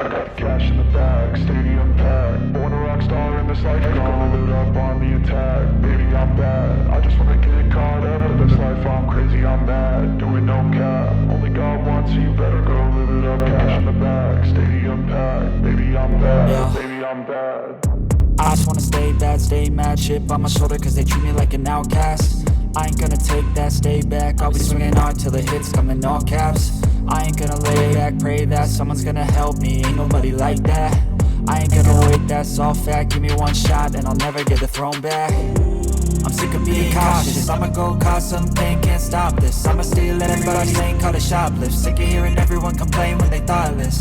I got the cash in the bag, stadium packed. Born a rock star in this life, gonna live it up on the attack. Baby, I'm bad, I just wanna get caught up in this life. I'm crazy, I'm mad, doing no cap. Only got one, so you better go live it up. Cash in the bag, stadium packed. Baby, I'm bad, baby, I'm bad. I just wanna stay bad, stay mad. Chip on my shoulder cause they treat me like an outcast. I ain't gonna take that, stay back. I'll be swinging hard till the hits come in all caps. I ain't gonna lay back, pray that someone's gonna help me. Ain't nobody like that. I ain't gonna wait, that's all fact. Give me one shot and I'll never get the throne back. I'm sick of being cautious. I'ma go cause something, can't stop this. I'ma steal it, but I ain't call it shoplift. Sick of hearing everyone complain when they thoughtless.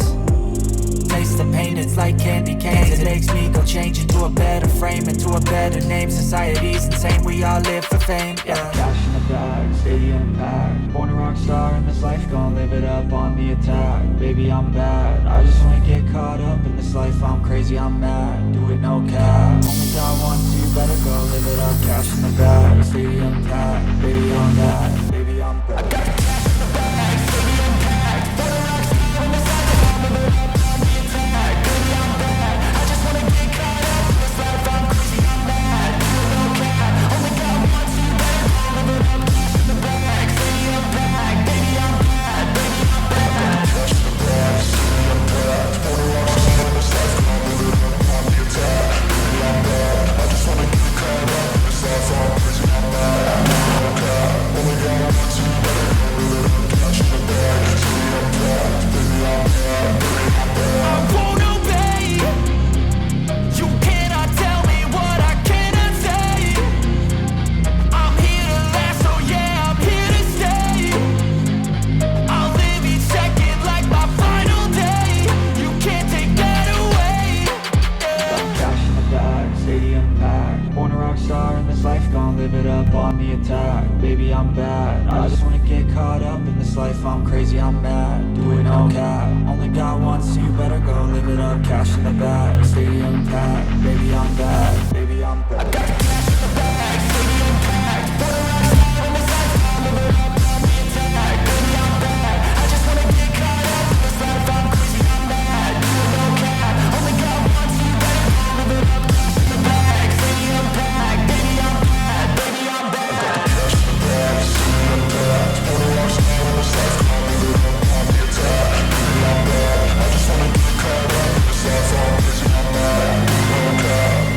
Taste the pain, it's like candy canes. It makes me go change into a better frame, into a better name. Society's insane, we all live for fame, yeah. Cash in the bag, stadium packed. Born a rock star in this life, gonna live it up on the attack. Baby, I'm bad, I just wanna get caught up in this life. I'm crazy, I'm mad, do it no cap. Only got one, so you better go live it up. Cash in the bag, stadium packed. Baby, I'm bad, baby, I'm bad. I got the cash in the bag, stadium packed. Born a rock star in this life, gonna live it up. Baby, I'm bad, I just wanna get caught up in this life. I'm crazy, I'm mad, doing no cap. Only got one, so you better go live it up. Cash in the bag, stadium packed. Baby, I'm bad, baby, I'm bad. I got the cash in the bag, stadium packed. Born a rock star in this life, I'll live it up on the attack. Baby, I'm bad, I just wanna get caught up in this life. I'm crazy, I'm mad, doing no cap. Only got one, so you better go live it up. Cash in the bag, stadium packed. Baby, I'm bad, baby, I'm bad.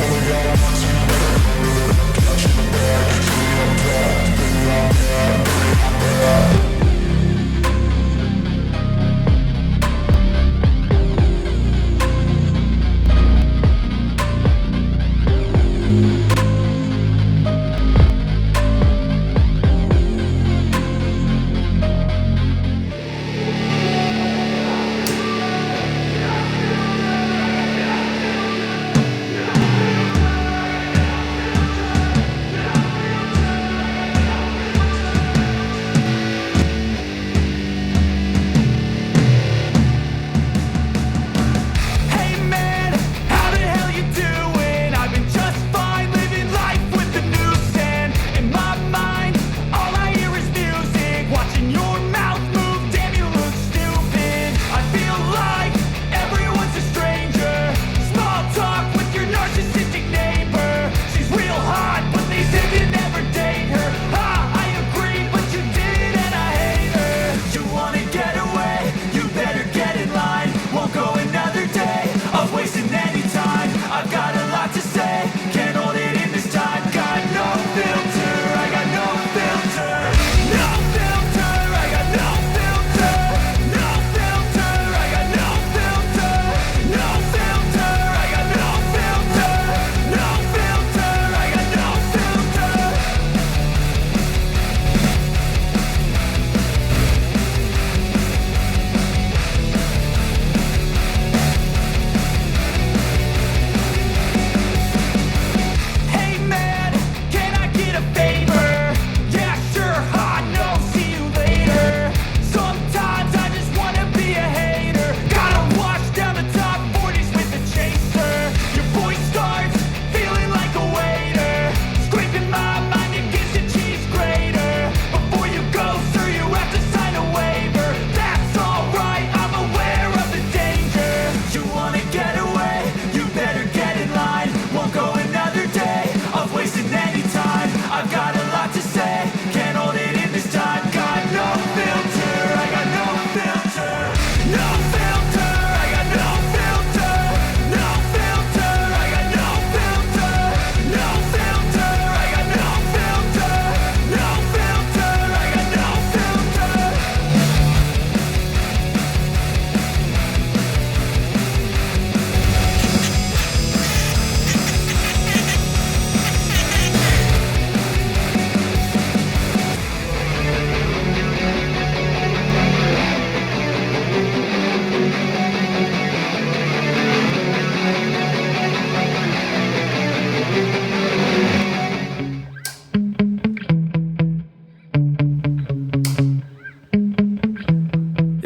Only got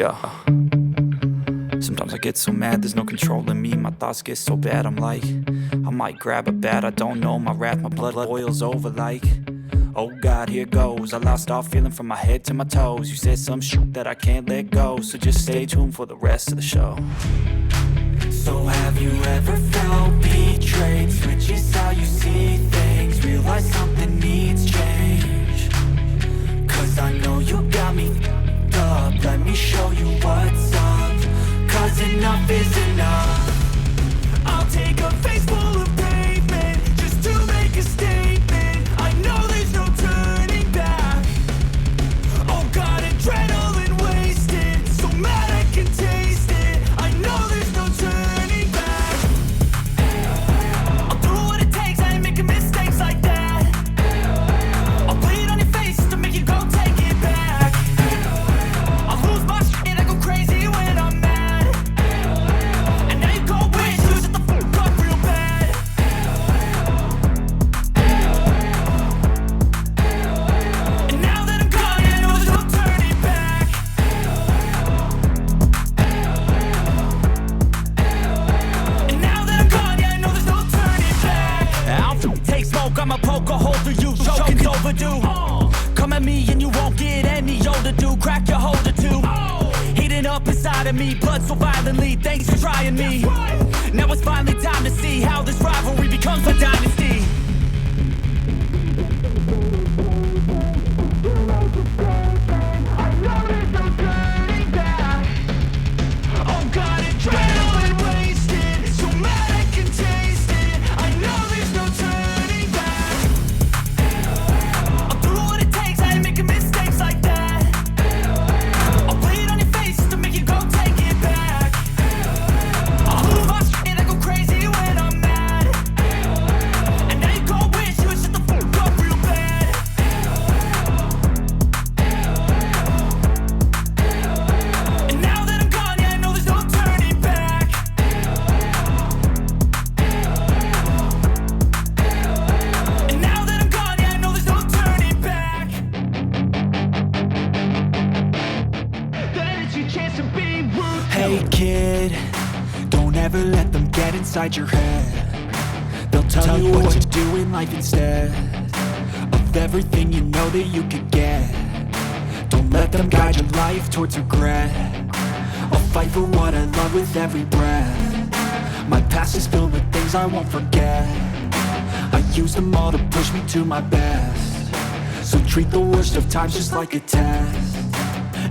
Yo. Sometimes I get so mad, there's no controlling me. My thoughts get so bad, I'm like, I might grab a bat, I don't know, my wrath, my blood boils over like, oh God, here goes. I lost all feeling from my head to my toes. You said some shit that I can't let go, so just stay tuned for the rest of the show. So have you ever felt betrayed? Switches how you see things, realize something needs change. Cause I know you got me f***ed up, let me show you what's up. Cause enough is enough. I'll take a face full of pavement just to make a statement. I know there's no turning back. Oh God, adrenaline wasted, so mad I can taste it. I know there's no turning back. I'll do what it takes, I ain't making mistakes like that. I'll bleed on your face to make you go take it back. I'll lose my shit, I go crazy when I'm mad. I'ma poke a hole through you, choking's overdue. Come at me and you won't get any older, dude. Crack your holder too. Heating up inside of me, blood so violently. Thanks for trying me. Now it's finally time to see how this rivalry becomes a dynasty. I know there's no turning back. Oh God, adrenaline wasted, so mad I can taste it. I know there's no turning. Hey kid, don't ever let them get inside your head. They'll tell you what to do in life instead of everything you know that you could get. Don't let them guide your life towards regret. I'll fight for what I love with every breath. My past is filled with things I won't forget. I use them all to push me to my best. So treat the worst of times just like a test.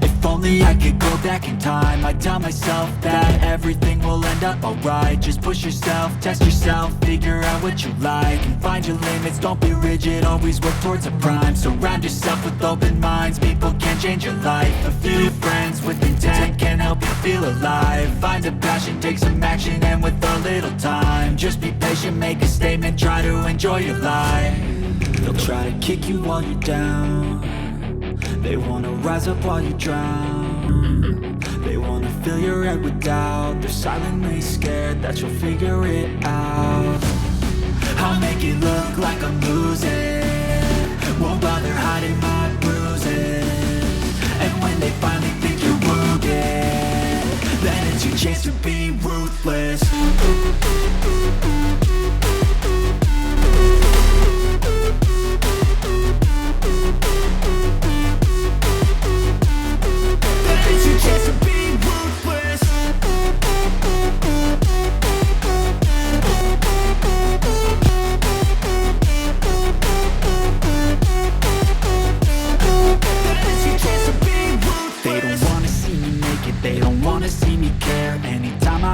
If only I could go back in time, I'd tell myself that everything will end up alright. Just push yourself, test yourself, figure out what you like, and find your limits, don't be rigid, always work towards a prime. Surround yourself with open minds, people can change your life. A few friends with intent can help you feel alive. Find a passion, take some action, and with a little time, just be patient, make a statement, try to enjoy your life. They'll try to kick you while you're down. They wanna rise up while you drown. They wanna fill your head with doubt. They're silently scared that you'll figure it out. I'll make it look like I'm losing, won't bother hiding my bruises. And when they finally think you're wounded, then it's your chance to be ruthless.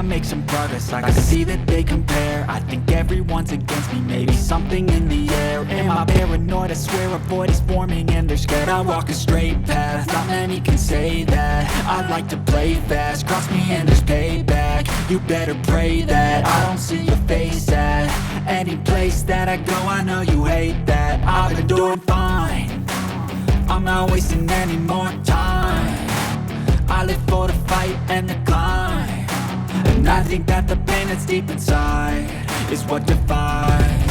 Make some progress, I can see that they compare. I think everyone's against me, maybe something in the air. Am I paranoid? I swear a void is forming and they're scared I walk a straight path. Not many can say that. I like to play fast, cross me and there's payback. You better pray that I don't see your face at any place that I go. I know you hate that. I've been doing fine, I'm not wasting any more time. I live for the fight and the climb. And I think that the pain that's deep inside is what defines.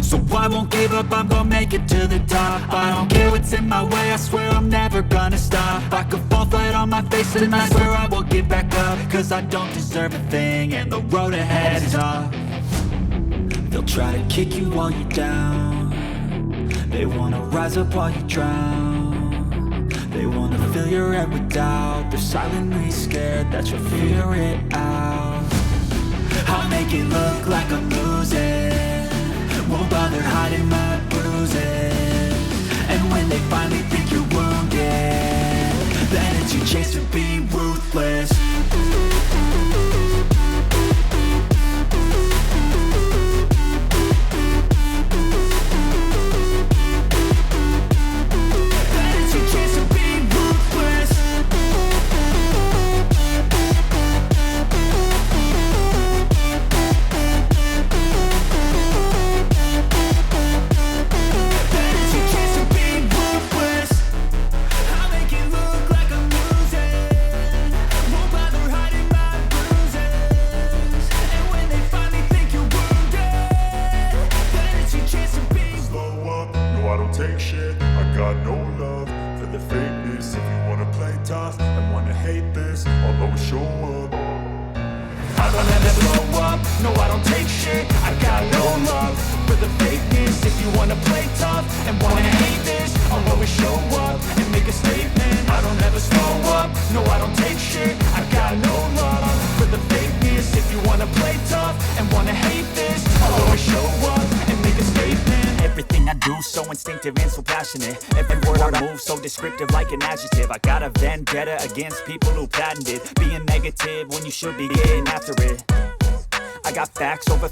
So I won't give up, I'm gonna make it to the top. I don't care what's in my way, I swear I'm never gonna stop. I could fall flat on my face and I swear I will get back up, cause I don't deserve a thing and the road ahead is tough. They'll try to kick you while you're down. They wanna rise up while you drown. They wanna fill your head with doubt. They're silently scared that you'll figure it out. I'll make it look like I'm losing, won't bother hiding my bruises. And when they finally think you're wounded, then it's your chance to be ruthless. Take shit, I got no love for the fakeness. If you wanna play tough and wanna hate this, I'll always show up. I don't ever slow up, no I don't take shit. I got no love for the fakeness. If you wanna play tough and wanna hate this, I'll always show up and make a statement. I don't ever slow up, no I don't take shit. I got no love for the fakeness. If you wanna play tough and wanna hate this, I'll always show up and make a statement. Everything I do so instinctive and so passionate. Every word I move so descriptive like an adjective. I got a vendetta against people who patented being negative when you should be getting after it. I got facts over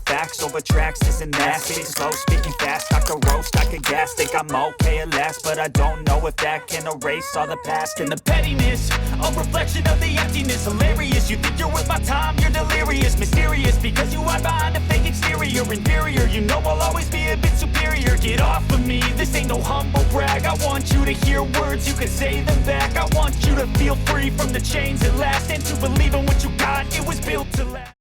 tracks, this and that. Speaking slow, speaking fast, I could roast, I could gas. Think I'm okay at last, but I don't know if that can erase all the past. And the pettiness, a reflection of the emptiness. Hilarious, you think you're worth my time, you're delirious. Mysterious, because you hide behind a fake exterior. Inferior, you know I'll always be a bit superior. Get off of me, this ain't no humble brag. I want you to hear words, you can say them back. I want you to feel free from the chains at last, and to believe in what you got, it was built to last.